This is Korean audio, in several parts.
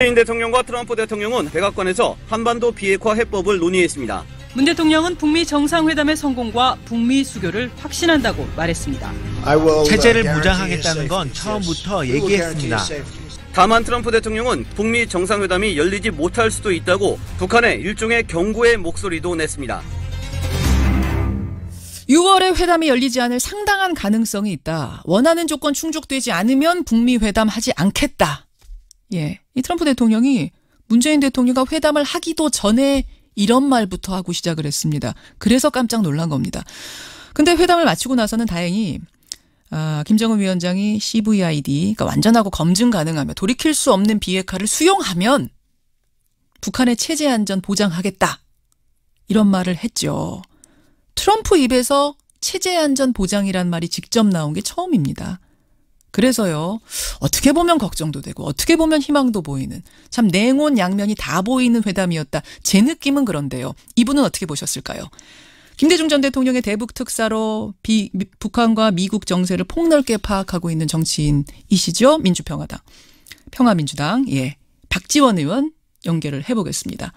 문재인 대통령과 트럼프 대통령은 백악관에서 한반도 비핵화 해법을 논의했습니다. 문 대통령은 북미 정상회담의 성공과 북미 수교를 확신한다고 말했습니다. 체제를 무장하겠다는 건 처음부터 얘기했습니다. 다만 트럼프 대통령은 북미 정상회담이 열리지 못할 수도 있다고 북한에 일종의 경고의 목소리도 냈습니다. 6월에 회담이 열리지 않을 상당한 가능성이 있다. 원하는 조건 충족되지 않으면 북미 회담하지 않겠다. 예, 이 트럼프 대통령이 문재인 대통령과 회담을 하기도 전에 이런 말부터 하고 시작을 했습니다. 그래서 깜짝 놀란 겁니다. 근데 회담을 마치고 나서는 다행히 김정은 위원장이 CVID, 그러니까 완전하고 검증 가능하며 돌이킬 수 없는 비핵화를 수용하면 북한의 체제 안전 보장하겠다. 이런 말을 했죠. 트럼프 입에서 체제 안전 보장이란 말이 직접 나온 게 처음입니다. 그래서요, 어떻게 보면 걱정도 되고 어떻게 보면 희망도 보이는 참 냉온 양면이 다 보이는 회담이었다. 제 느낌은 그런데요. 이분은 어떻게 보셨을까요? 김대중 전 대통령의 대북 특사로 북한과 미국 정세를 폭넓게 파악하고 있는 정치인이시죠. 민주평화당, 평화민주당, 예, 박지원 의원 연결을 해보겠습니다.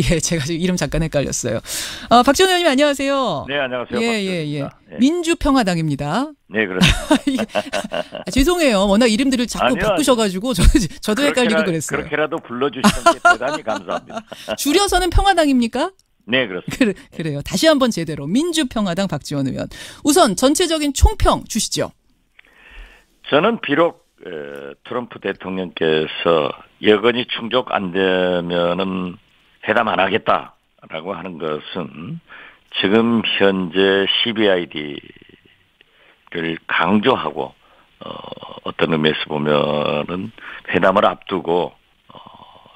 예, 제가 지금 이름 잠깐 헷갈렸어요. 박지원 의원님 안녕하세요. 네, 안녕하세요. 예. 민주평화당입니다. 네, 그렇습니다. 죄송해요. 워낙 이름들을 자꾸 아니요, 바꾸셔가지고 저도 헷갈리고 그랬어요. 그렇게라도 불러주시는 게 대단히 감사합니다. 줄여서는 평화당입니까? 네, 그렇습니다. 그래요. 다시 한번 제대로 민주평화당 박지원 의원. 우선 전체적인 총평 주시죠. 저는 비록 트럼프 대통령께서 여건이 충족 안 되면은 회담 안 하겠다라고 하는 것은 지금 현재 CVID를 강조하고 어떤 의미에서 보면은 회담을 앞두고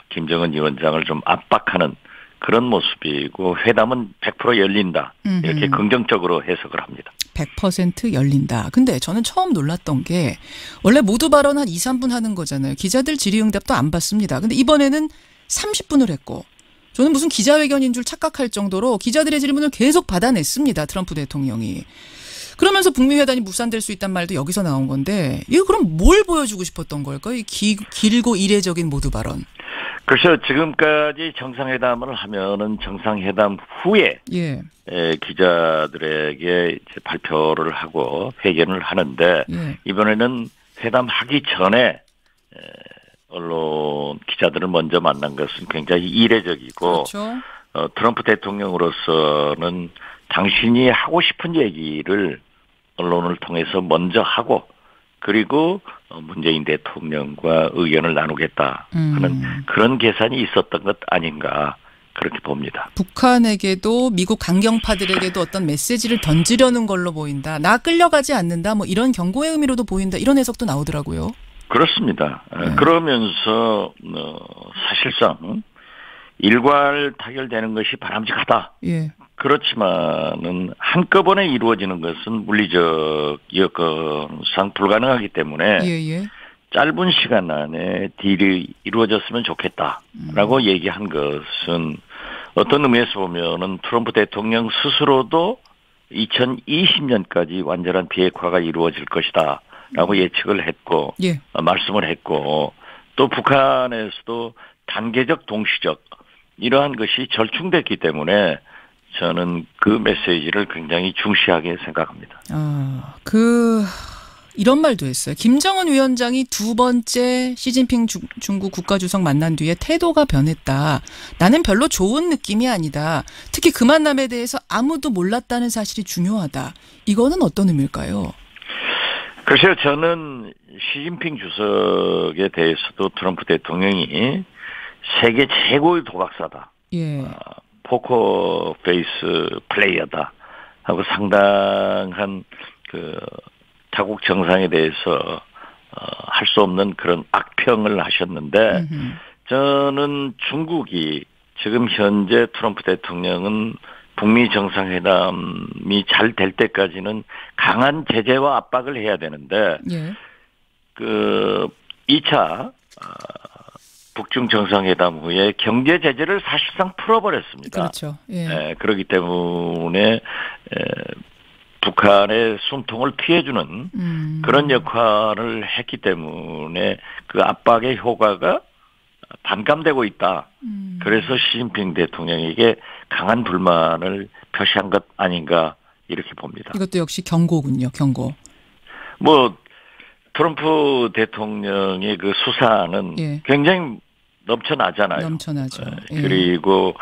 김정은 위원장을 좀 압박하는 그런 모습이고 회담은 100% 열린다. 이렇게 긍정적으로 해석을 합니다. 100% 열린다. 근데 저는 처음 놀랐던 게 원래 모두 발언 한 2, 3분 하는 거잖아요. 기자들 질의응답도 안 받습니다. 근데 이번에는 30분을 했고 저는 무슨 기자회견인 줄 착각할 정도로 기자들의 질문을 계속 받아냈습니다. 트럼프 대통령이. 그러면서 북미 회담이 무산될 수 있다는 말도 여기서 나온 건데 이거 그럼 뭘 보여주고 싶었던 걸까요? 이 길고 이례적인 모두 발언. 그래서 지금까지 정상회담을 하면은 정상회담 후에 예. 기자들에게 이제 발표를 하고 회견을 하는데 예. 이번에는 회담하기 전에 언론 기자들을 먼저 만난 것은 굉장히 이례적이고 그렇죠. 트럼프 대통령으로서는 당신이 하고 싶은 얘기를 언론을 통해서 먼저 하고 그리고 문재인 대통령과 의견을 나누겠다 하는 그런 계산이 있었던 것 아닌가 그렇게 봅니다. 북한에게도 미국 강경파들에게도 어떤 메시지를 던지려는 걸로 보인다. 나 끌려가지 않는다. 뭐 이런 경고의 의미로도 보인다. 이런 해석도 나오더라고요. 그렇습니다. 네. 그러면서 사실상 일괄 타결되는 것이 바람직하다. 예. 그렇지만은 한꺼번에 이루어지는 것은 물리적 여건상 불가능하기 때문에 예. 짧은 시간 안에 딜이 이루어졌으면 좋겠다라고 얘기한 것은 어떤 의미에서 보면은 트럼프 대통령 스스로도 2020년까지 완전한 비핵화가 이루어질 것이다라고 예측을 했고 예. 말씀을 했고 또 북한에서도 단계적 동시적 이러한 것이 절충됐기 때문에 저는 그 메시지를 굉장히 중시하게 생각합니다. 이런 말도 했어요. 김정은 위원장이 두 번째 시진핑 중국 국가주석 만난 뒤에 태도가 변했다. 나는 별로 좋은 느낌이 아니다. 특히 그 만남에 대해서 아무도 몰랐다는 사실이 중요하다. 이거는 어떤 의미일까요? 글쎄요. 저는 시진핑 주석에 대해서도 트럼프 대통령이 세계 최고의 도박사다. 예. 포커 페이스 플레이어다 하고 상당한 타국 정상에 대해서 할 수 없는 그런 악평을 하셨는데 저는 중국이 지금 현재 트럼프 대통령은 북미 정상회담이 잘 될 때까지는 강한 제재와 압박을 해야 되는데 예. 2차 북중 정상회담 후에 경제 제재를 사실상 풀어버렸습니다. 그렇죠. 예. 그렇기 때문에 북한의 숨통을 트여주는 그런 역할을 했기 때문에 그 압박의 효과가 반감되고 있다. 그래서 시진핑 대통령에게 강한 불만을 표시한 것 아닌가 이렇게 봅니다. 이것도 역시 경고군요. 경고. 뭐 트럼프 대통령의 그 수사는 예. 굉장히 넘쳐나잖아요. 넘쳐나죠. 예. 그리고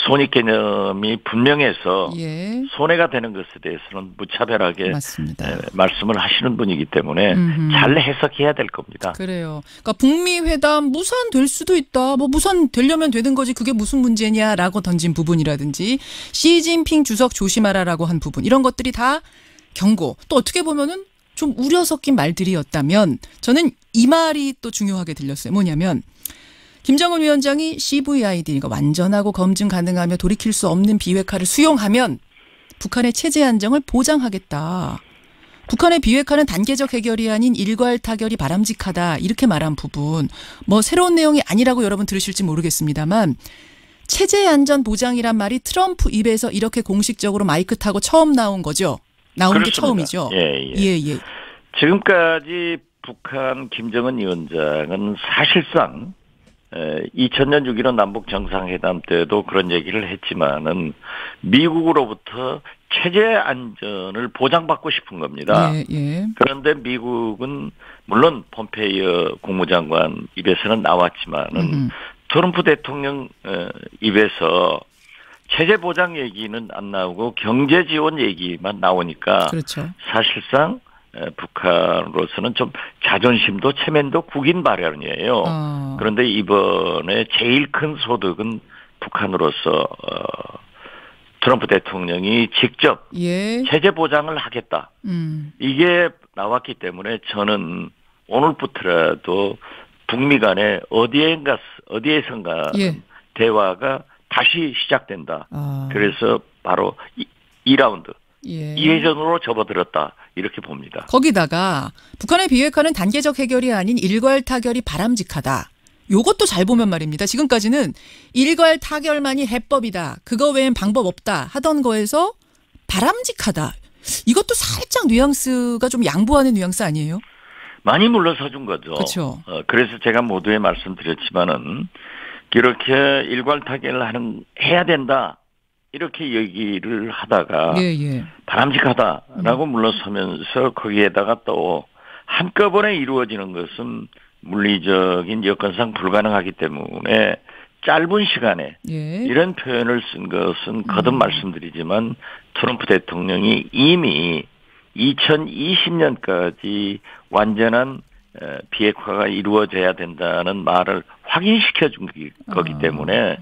손익 개념이 분명해서 예. 손해가 되는 것에 대해서는 무차별하게 맞습니다. 말씀을 하시는 분이기 때문에 잘 해석해야 될 겁니다. 그래요. 그러니까 북미 회담 무산될 수도 있다. 뭐 무산되려면 되는 거지. 그게 무슨 문제냐라고 던진 부분이라든지 시진핑 주석 조심하라라고 한 부분 이런 것들이 다 경고. 또 어떻게 보면은 좀 우려 섞인 말들이었다면 저는 이 말이 또 중요하게 들렸어요. 뭐냐면 김정은 위원장이 CVID 그러니까 완전하고 검증 가능하며 돌이킬 수 없는 비핵화를 수용하면 북한의 체제 안정을 보장하겠다. 북한의 비핵화는 단계적 해결이 아닌 일괄 타결이 바람직하다. 이렇게 말한 부분. 뭐 새로운 내용이 아니라고 여러분 들으실지 모르겠습니다만 체제 안전 보장이란 말이 트럼프 입에서 이렇게 공식적으로 마이크 타고 처음 나온 거죠. 나온 그렇습니다. 게 처음이죠. 예. 지금까지 북한 김정은 위원장은 사실상 2000년 6.15 남북 정상회담 때도 그런 얘기를 했지만은 미국으로부터 체제 안전을 보장받고 싶은 겁니다. 예. 그런데 미국은 물론 폼페이오 국무장관 입에서는 나왔지만은 트럼프 대통령 입에서 체제 보장 얘기는 안 나오고 경제 지원 얘기만 나오니까 그렇죠. 사실상 북한으로서는 좀 자존심도 체면도 구긴 발언이에요. 그런데 이번에 제일 큰 소득은 북한으로서 트럼프 대통령이 직접 체제 보장을 하겠다. 이게 나왔기 때문에 저는 오늘부터라도 북미 간에 어디에선가 대화가 다시 시작된다. 그래서 바로 2라운드. 2회전으로 접어들었다. 이렇게 봅니다. 거기다가 북한의 비핵화는 단계적 해결이 아닌 일괄 타결이 바람직하다. 요것도 잘 보면 말입니다. 지금까지는 일괄 타결만이 해법이다. 그거 외엔 방법 없다. 하던 거에서 바람직하다. 이것도 살짝 뉘앙스가 좀 양보하는 뉘앙스 아니에요? 많이 물러서준 거죠. 그렇죠. 그래서 제가 모두에 말씀드렸지만은 이렇게 일괄 타결을 해야 된다. 이렇게 얘기를 하다가 바람직하다라고 물러서면서 거기에다가 또 한꺼번에 이루어지는 것은 물리적인 여건상 불가능하기 때문에 짧은 시간에 이런 표현을 쓴 것은 거듭 말씀드리지만 트럼프 대통령이 이미 2020년까지 완전한 비핵화가 이루어져야 된다는 말을 확인시켜 준 거기 때문에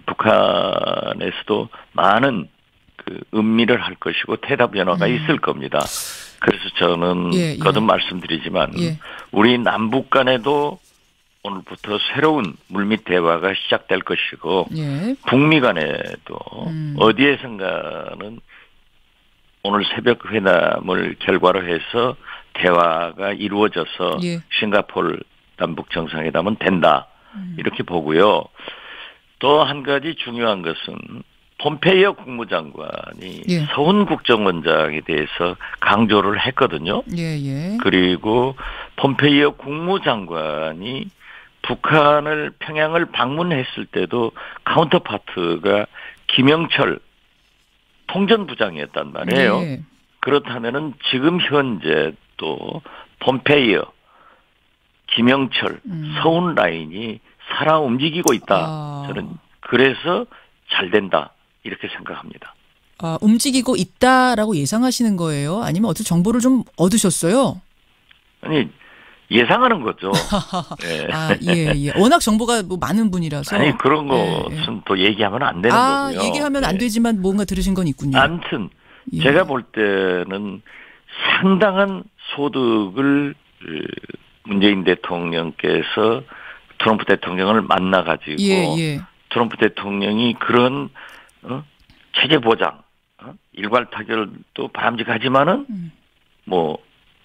북한에서도 많은 그 음미를 할 것이고 대답 변화가 있을 겁니다. 그래서 저는 거듭 말씀드리지만 우리 남북 간에도 오늘부터 새로운 물밑 대화가 시작될 것이고 북미 간에도 어디에선가는 오늘 새벽 회담을 결과로 해서 대화가 이루어져서 싱가포르 남북 정상회담은 된다. 이렇게 보고요. 또 한 가지 중요한 것은 폼페이오 국무장관이 서훈 국정원장에 대해서 강조를 했거든요. 그리고 폼페이오 국무장관이 북한을 평양을 방문했을 때도 카운터파트가 김영철 통전부장이었단 말이에요. 그렇다면은 지금 현재 또 폼페이오, 김영철, 서훈 라인이 살아 움직이고 있다. 저는 그래서 잘 된다. 이렇게 생각합니다. 움직이고 있다라고 예상하시는 거예요? 아니면 어떤 정보를 좀 얻으셨어요? 아니, 예상하는 거죠. 워낙 정보가 뭐 많은 분이라서. 아니, 그런 것은 또 얘기하면 안 되는 거고요. 얘기하면 안 되지만 뭔가 들으신 건 있군요. 아무튼 제가 볼 때는 상당한 소득을 문재인 대통령께서 트럼프 대통령을 만나가지고 트럼프 대통령이 그런 체제 보장, 일괄 타결도 바람직하지만은 뭐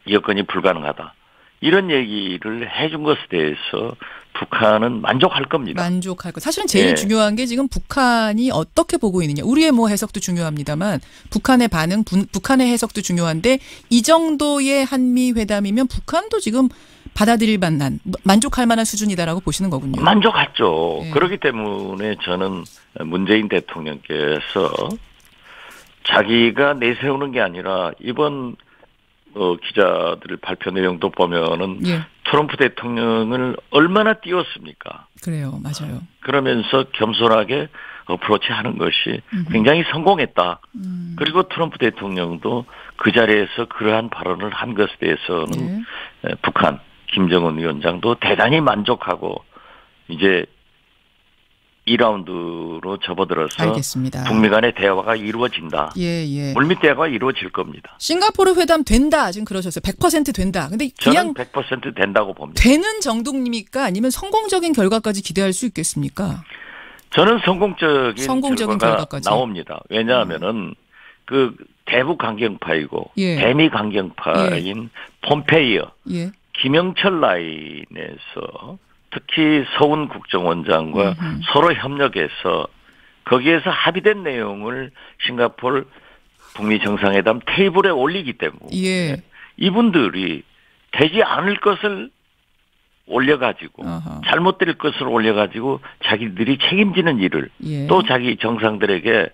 여건이 불가능하다. 이런 얘기를 해준 것에 대해서 북한은 만족할 겁니다. 만족할 것. 사실은 제일 중요한 게 지금 북한이 어떻게 보고 있느냐. 우리의 뭐 해석도 중요합니다만 북한의 반응, 북한의 해석도 중요한데 이 정도의 한미 회담이면 북한도 지금 받아들일 만한 만족할 만한 수준이다라고 보시는 거군요. 만족하죠. 예. 그렇기 때문에 저는 문재인 대통령께서 자기가 내세우는 게 아니라 이번 기자들 발표 내용도 보면은 예. 트럼프 대통령을 얼마나 띄웠습니까? 그래요. 맞아요. 그러면서 겸손하게 어프로치하는 것이 굉장히 성공했다. 그리고 트럼프 대통령도 그 자리에서 그러한 발언을 한 것에 대해서는 북한 김정은 위원장도 대단히 만족하고 이제 2라운드로 접어들어서 알겠습니다. 북미 간의 대화가 이루어진다. 예. 물밑 대화가 이루어질 겁니다. 싱가포르 회담 된다. 지금 그러셨어요. 100% 된다. 근데 그냥 저는 100% 된다고 봅니다. 되는 정도입니까? 아니면 성공적인 결과까지 기대할 수 있겠습니까? 저는 성공적인 결과가 결과까지 나옵니다. 왜냐하면은 그 대북 강경파이고 대미 강경파인 폼페이어, 김영철 라인에서 특히 서훈 국정원장과 서로 협력해서 거기에서 합의된 내용을 싱가포르 북미 정상회담 테이블에 올리기 때문에 이분들이 되지 않을 것을 올려가지고 잘못될 것을 올려가지고 자기들이 책임지는 일을 또 자기 정상들에게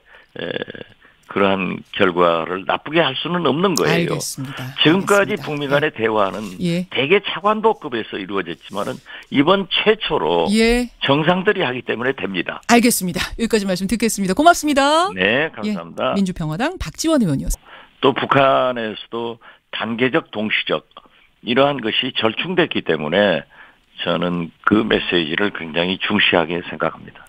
그러한 결과를 나쁘게 할 수는 없는 거예요. 알겠습니다. 지금까지 알겠습니다. 북미 간의 대화는 대개 차관보급에서 이루어졌지만은 이번 최초로 정상들이 하기 때문에 됩니다. 알겠습니다. 여기까지 말씀 듣겠습니다. 고맙습니다. 네, 감사합니다. 민주평화당 박지원 의원이었습니다. 또 북한에서도 단계적 동시적 이러한 것이 절충됐기 때문에 저는 그 메시지를 굉장히 중시하게 생각합니다.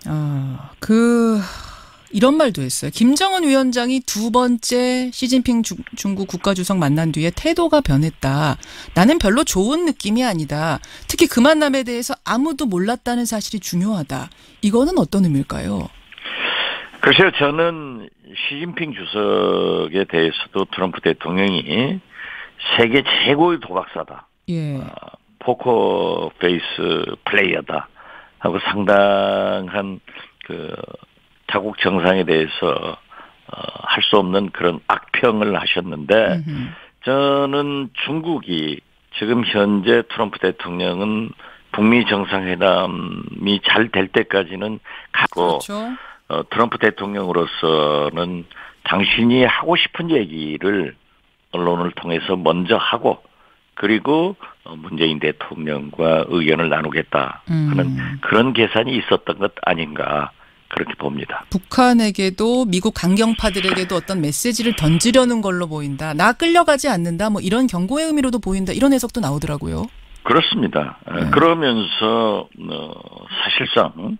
이런 말도 했어요. 김정은 위원장이 두 번째 시진핑 중국 국가주석 만난 뒤에 태도가 변했다. 나는 별로 좋은 느낌이 아니다. 특히 그 만남에 대해서 아무도 몰랐다는 사실이 중요하다. 이거는 어떤 의미일까요? 글쎄요. 저는 시진핑 주석에 대해서도 트럼프 대통령이 세계 최고의 도박사다. 포커 페이스 플레이어다 하고 상당한 자국 정상에 대해서 할 수 없는 그런 악평을 하셨는데 저는 중국이 지금 현재 트럼프 대통령은 북미 정상회담이 잘 될 때까지는 가고 트럼프 대통령으로서는 당신이 하고 싶은 얘기를 언론을 통해서 먼저 하고 그리고 문재인 대통령과 의견을 나누겠다 하는 그런 계산이 있었던 것 아닌가 그렇게 봅니다. 북한에게도 미국 강경파들에게도 어떤 메시지를 던지려는 걸로 보인다. 나 끌려가지 않는다. 뭐 이런 경고의 의미로도 보인다. 이런 해석도 나오더라고요. 그렇습니다. 그러면서 사실상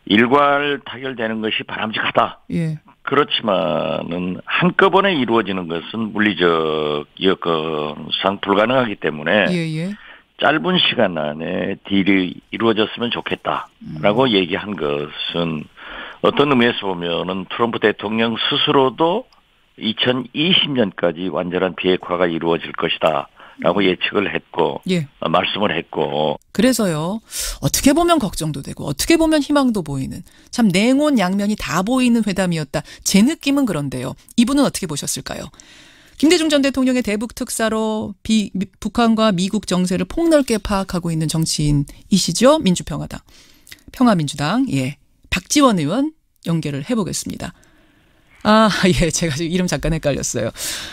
일괄 타결되는 것이 바람직하다. 그렇지만은 한꺼번에 이루어지는 것은 물리적 여건상 불가능하기 때문에 짧은 시간 안에 딜이 이루어졌으면 좋겠다라고 얘기한 것은 어떤 의미에서 보면은 트럼프 대통령 스스로도 2020년까지 완전한 비핵화가 이루어질 것이다라고 예측을 했고 말씀을 했고 그래서요. 어떻게 보면 걱정도 되고 어떻게 보면 희망도 보이는 참 냉온양면이 다 보이는 회담이었다. 제 느낌은 그런데요. 이분은 어떻게 보셨을까요? 김대중 전 대통령의 대북 특사로 북한과 미국 정세를 폭넓게 파악하고 있는 정치인이시죠. 민주평화당. 평화민주당. 박지원 의원 연결을 해보겠습니다. 제가 지금 이름 잠깐 헷갈렸어요.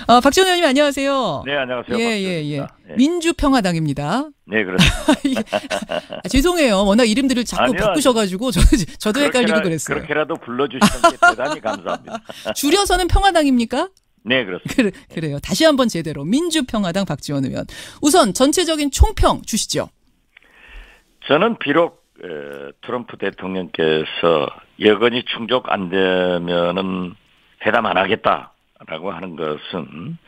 박지원 의원님 안녕하세요. 네, 안녕하세요. 민주평화당입니다. 네, 그렇습니다. 죄송해요. 워낙 이름들을 자꾸 바꾸셔가지고 저도 헷갈리고 그랬어요. 그렇게라도 불러주시는 게 대단히 감사합니다. 줄여서는 평화당입니까? 네, 그렇습니다. 그래요. 다시 한번 제대로 민주평화당 박지원 의원. 우선 전체적인 총평 주시죠. 저는 비록 트럼프 대통령께서 여건이 충족 안 되면은 회담 안 하겠다라고 하는 것은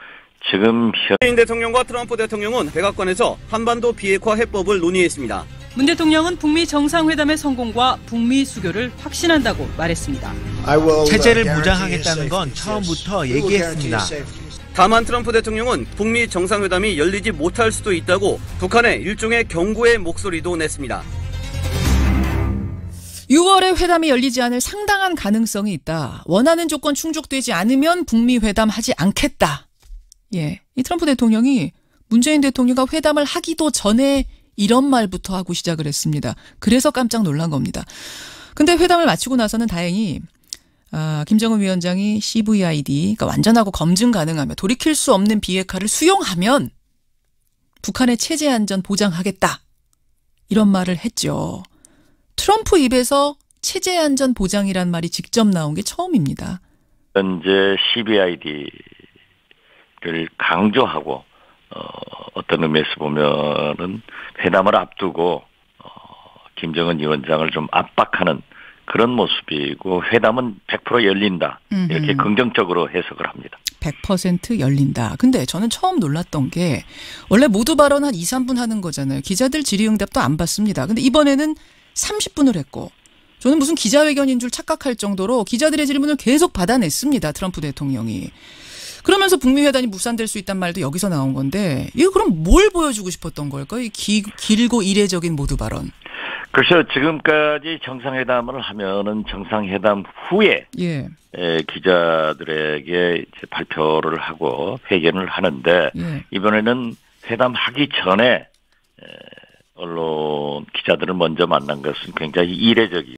지금 문재인 대통령과 트럼프 대통령은 백악관에서 한반도 비핵화 해법을 논의했습니다. 문 대통령은 북미 정상회담의 성공과 북미 수교를 확신한다고 말했습니다. 체제를 무장하겠다는 건 처음부터 얘기했습니다. 다만 트럼프 대통령은 북미 정상회담이 열리지 못할 수도 있다고 북한에 일종의 경고의 목소리도 냈습니다. 6월에 회담이 열리지 않을 상당한 가능성이 있다. 원하는 조건 충족되지 않으면 북미 회담 하지 않겠다. 예, 이 트럼프 대통령이 문재인 대통령과 회담을 하기도 전에 이런 말부터 하고 시작을 했습니다. 그래서 깜짝 놀란 겁니다. 근데 회담을 마치고 나서는 다행히 김정은 위원장이 CVID, 그러니까 완전하고 검증 가능하며 돌이킬 수 없는 비핵화를 수용하면 북한의 체제 안전 보장하겠다. 이런 말을 했죠. 트럼프 입에서 체제 안전 보장이란 말이 직접 나온 게 처음입니다. 현재 CVID를 강조하고 어떤 의미에서 보면은 회담을 앞두고 김정은 위원장을 좀 압박하는 그런 모습이고 회담은 100% 열린다. 이렇게 긍정적으로 해석을 합니다. 100% 열린다. 근데 저는 처음 놀랐던 게 원래 모두 발언 한 2, 3분 하는 거잖아요. 기자들 질의응답도 안 받습니다. 근데 이번에는 30분을 했고 저는 무슨 기자회견인 줄 착각할 정도로 기자들의 질문을 계속 받아냈습니다. 트럼프 대통령이. 그러면서 북미 회담이 무산될 수 있다는 말도 여기서 나온 건데 이거 그럼 뭘 보여주고 싶었던 걸까요? 이 길고 이례적인 모두 발언. 그래서 지금까지 정상회담을 하면은 정상회담 후에 예. 기자들에게 이제 발표를 하고 회견을 하는데 예. 이번에는 회담하기 전에 언론 기자들을 먼저 만난 것은 굉장히 이례적이고